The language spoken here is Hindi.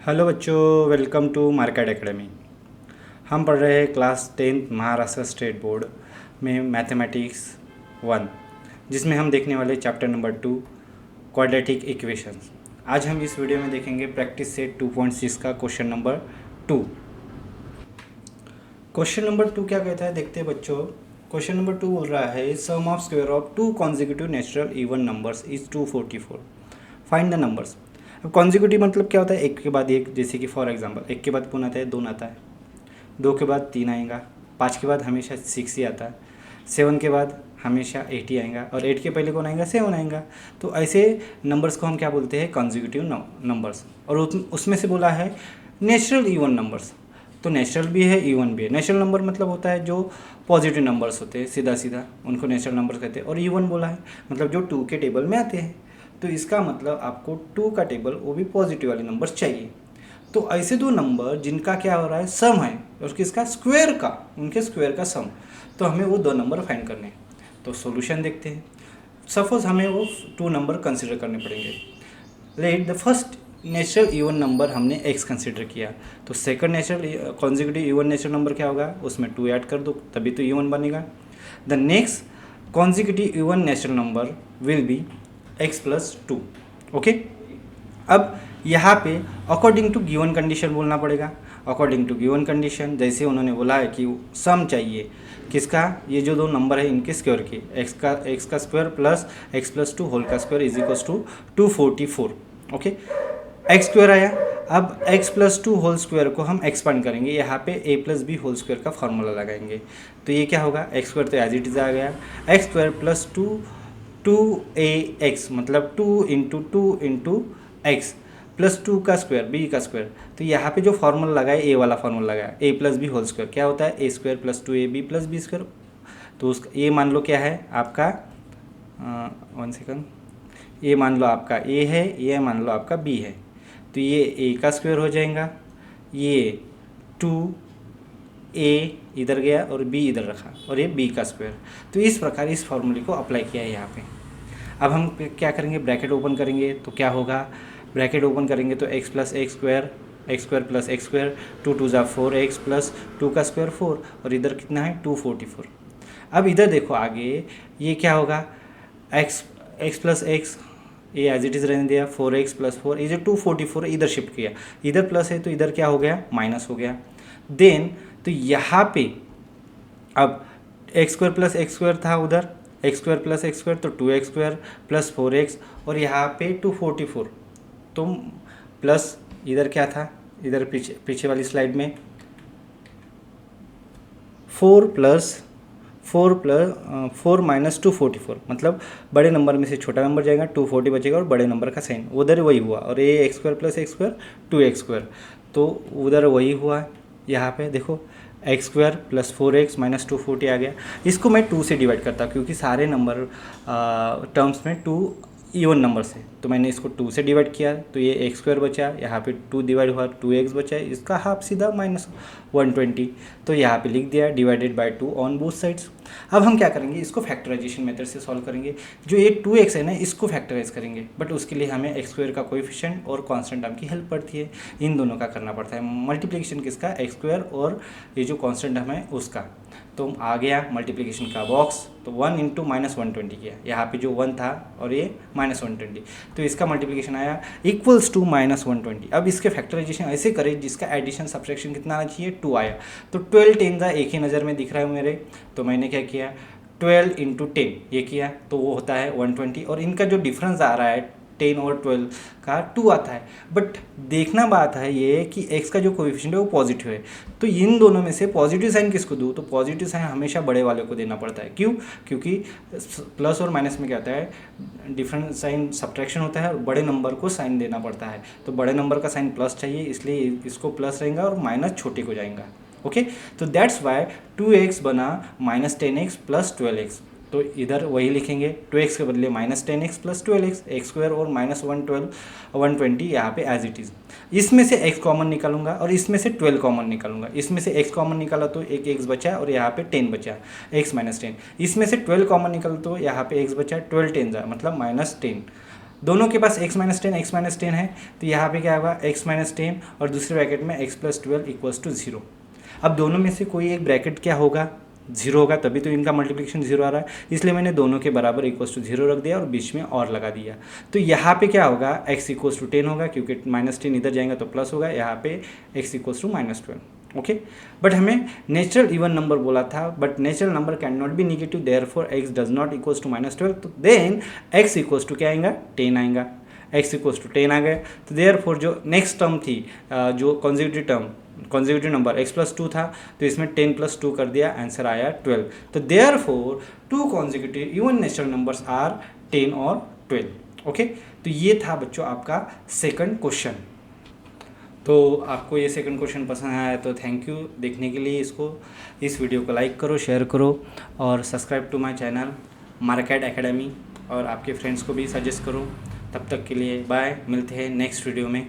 हेलो बच्चों, वेलकम टू मार्केट एकेडमी। हम पढ़ रहे हैं class 10th Maharashtra state board में मैथमेटिक्स 1, जिसमें हम देखने वाले चैप्टर नंबर 2 क्वाड्रेटिक इक्वेशंस। आज हम इस वीडियो में देखेंगे प्रैक्टिस सेट 2.6 का क्वेश्चन नंबर 2। क्वेश्चन नंबर 2 क्या कहता है, देखते हैं बच्चों। क्वेश्चन नंबर 2 बोल रहा है sum of square of two consecutive natural even numbers is 244, find the numbers. अब कॉन्जिक्यूटिव मतलब क्या होता है, एक के बाद एक, जैसे कि फॉर एग्जांपल एक के बाद कौन आता है, 2 आता है, 2 के बाद 3 आएगा, 5 के बाद हमेशा 6 ही आता है, 7 के बाद हमेशा 8 ही आएगा, और 8 के पहले कौन आएगा, 7 आएगा। तो ऐसे नंबर्स को हम क्या बोलते हैं, कॉन्जिक्यूटिव नंबर्स। और उसमें से बोला है नेचुरल इवन नंबर्स। तो नेचुरल भी है, इवन भी है। नेचुरल नंबर मतलब होता है जो पॉजिटिव नंबर्स होते हैं, सीधा सीधा उनको नेचुरल नंबर कहते हैं। और इवन बोला है मतलब जो 2 के टेबल में आते हैं। तो इसका मतलब आपको 2 का टेबल वो भी पॉजिटिव वाले नंबर चाहिए। तो ऐसे दो नंबर जिनका क्या हो रहा है, सम है, और किसका, स्क्वायर का, उनके स्क्वायर का सम। तो हमें वो 2 नंबर फाइंड करने हैं। तो सॉल्यूशन देखते हैं। सपोज हमें वो 2 नंबर कंसिडर करने पड़ेंगे। Let the first natural even number हमने x कंसिडर किया, तो second natural consecutive even natural number क्या होगा, उसमें 2 ऐड कर दो तभी तो इवन बनेगा। The next consecutive even natural number will be x plus 2। Okay, अब यहाँ पे अकॉर्डिंग टू गिवन कंडीशन बोलना पड़ेगा। अकॉर्डिंग टू गिवन कंडीशन, जैसे उन्होंने बोला है कि सम चाहिए किसका, ये जो 2 नंबर है इनके स्क्वायर के, x का square plus x plus 2 whole का square is equal to 244। Okay, x square आया। अब x प्लस 2 होल स्क्वायर को हम एक्सपांड करेंगे, यहाँ पे a plus b whole square का फॉर्मूला लगाएंगे। तो ये क्या होगा, एक्स स्क्वायर तो एज इट इज आ गया, एक्स स्क्वायर प्लस 2 मतलब 2 इंटू एक्स प्लस 2 का स्क्वायर बी का स्क्वायर। तो यहाँ पे जो फॉर्मूला लगाया, ए वाला फॉर्मूला लगाया, a plus b whole square क्या होता है, a square plus 2ab plus b square. तो उसका ये मान लो क्या है आपका, 1 सेकंड, ये मान लो आपका ए है, ये मान लो आपका बी है। तो ये ए का स्क्वायर हो जाएगा, ये 2a इधर गया और b इधर रखा, और ये b का स्क्वायर। तो इस प्रकार इस फॉर्मूले को अप्लाई किया है यहाँ पे। अब हम क्या करेंगे, ब्रैकेट ओपन करेंगे तो क्या होगा, ब्रैकेट ओपन करेंगे तो x plus x square plus x square, 2 2 ज़ा 4x प्लस 2 का स्क्वायर 4, और इधर कितना है 244। अब इधर देखो आगे ये क्या होगा, x प्लस एक्स, ये एज इट इज़ रहने दिया, 4x प्लस 4, ये जो 244 इधर शिफ्ट किया, इधर प्लस है तो इधर क्या हो गया, माइनस हो गया। देन तो यहाँ पे अब x square plus x square था उधर, x square plus x square तो 2x स्क्वायर प्लस 4x, और यहाँ पे 244, तो प्लस इधर क्या था, इधर पीछे वाली स्लाइड में 4 माइनस 244, मतलब बड़े नंबर में से छोटा नंबर जाएगा, 240 बचेगा, और बड़े नंबर का साइन उधर वही हुआ, और ये x square plus x square 2x square, तो उधर वही हुआ। यहाँ पे देखो x square plus 4x minus 240 आ गया। इसको मैं 2 से डिवाइड करता क्योंकि सारे नंबर टर्म्स में 2 इवन नंबर से, तो मैंने इसको 2 से डिवाइड किया, तो ये एक्स स्क्वायर बचा, यहाँ पे 2 डिवाइड हुआ 2x बचा, इसका हाफ सीधा माइनस 120, तो यहाँ पे लिख दिया divided by 2 on both sides. अब हम क्या करेंगे, इसको फैक्टराइजेशन मेथड से सॉल्व करेंगे। जो ये 2x है ना, इसको फैक्टराइज करेंगे, बट उसके लिए हमें एक्स स्क्वायर का कोएफिशिएंट और कांस्टेंट टर्म की हेल्प पड़ती है, इन दोनों का करना पड़ता है। मल्टीप्लिकेशन किसका, एक्स स्क्वायर और ये जो कांस्टेंट टर्म है उसका। तो आ गया मल्टीप्लिकेशन का बॉक्स, तो 1 इंटू माइनस 120 किया, यहाँ पे जो 1 था और ये माइनस 120, तो इसका मल्टीप्लिकेशन आया इक्वल्स टू माइनस 120। अब इसके फैक्टराइजेशन ऐसे करें जिसका एडिशन सब्ट्रैक्शन कितना आना चाहिए, 2 आया, तो 12 10 का एक ही नज़र में दिख रहा है मेरे, तो मैंने क्या किया 12 इंटू 10 ये किया, तो वो होता है 120, और इनका जो डिफरेंस आ रहा है 10 और 12 का 2 आता है। बट देखना बात है ये कि x का जो कोएफिशिएंट है वो पॉजिटिव है, तो इन दोनों में से पॉजिटिव साइन किसको दूँ, तो पॉजिटिव साइन हमेशा बड़े वाले को देना पड़ता है। क्यों, क्योंकि प्लस और माइनस में क्या होता है, डिफरेंट साइन सब्ट्रैक्शन होता है, और बड़े नंबर को साइन देना पड़ता है, तो बड़े नंबर का साइन प्लस चाहिए, इसलिए इसको प्लस रहेगा और माइनस छोटे को जाएगा। ओके, तो दैट्स वाई 2x बना माइनस 10x प्लस 12x, तो इधर वही लिखेंगे, 2x के बदले minus 10x plus 12x, x square और माइनस 120 यहाँ पे एज इट इज़। इसमें से x कॉमन निकालूंगा और इसमें से 12 कॉमन निकालूंगा। इसमें से x कॉमन निकाला तो एक x बचा और यहाँ पे 10 बचा, x माइनस 10। इसमें से 12 कॉमन निकाला तो यहाँ पे x बचा, 12 10 जा मतलब माइनस 10, दोनों के पास x माइनस 10 है, तो यहाँ पे क्या होगा x माइनस 10 और दूसरे ब्रैकेट में x प्लस 12 इक्वल्स टू 0। अब दोनों में से कोई एक ब्रैकेट क्या होगा, 0 होगा, तभी तो इनका मल्टीप्लिकेशन 0 आ रहा है, इसलिए मैंने दोनों के बराबर इक्वल्स टू 0 रख दिया और बीच में और लगा दिया। तो यहाँ पे क्या होगा, x इक्वल्स टू 10 होगा, क्योंकि माइनस 10 इधर जाएगा तो प्लस होगा, यहाँ पे x equals to minus 12। Okay, but हमें नेचुरल इवन नंबर बोला था, but natural number can not be negative, therefore x does not equals to minus 12, तो देन x इक्वल्स टू क्या आएगा, 10 आएगा। x इक्वल्स टू 10 आ गया, तो देयरफॉर जो नेक्स्ट टर्म थी, जो कॉन्जिक्यूटिव नंबर x प्लस 2 था, तो इसमें 10 प्लस 2 कर दिया, आंसर आया 12। तो therefore 2 consecutive even natural numbers are 10 और 12। ओके, तो ये था बच्चों आपका सेकंड क्वेश्चन। तो आपको ये सेकंड क्वेश्चन पसंद आया तो थैंक यू देखने के लिए। इस वीडियो को लाइक करो, शेयर करो और subscribe to my channel market academy, और आपके फ्रेंड्स को भी सजेस्ट करो। तब तक के लिए बाय, मिलते हैं नेक्स्ट वीडियो में।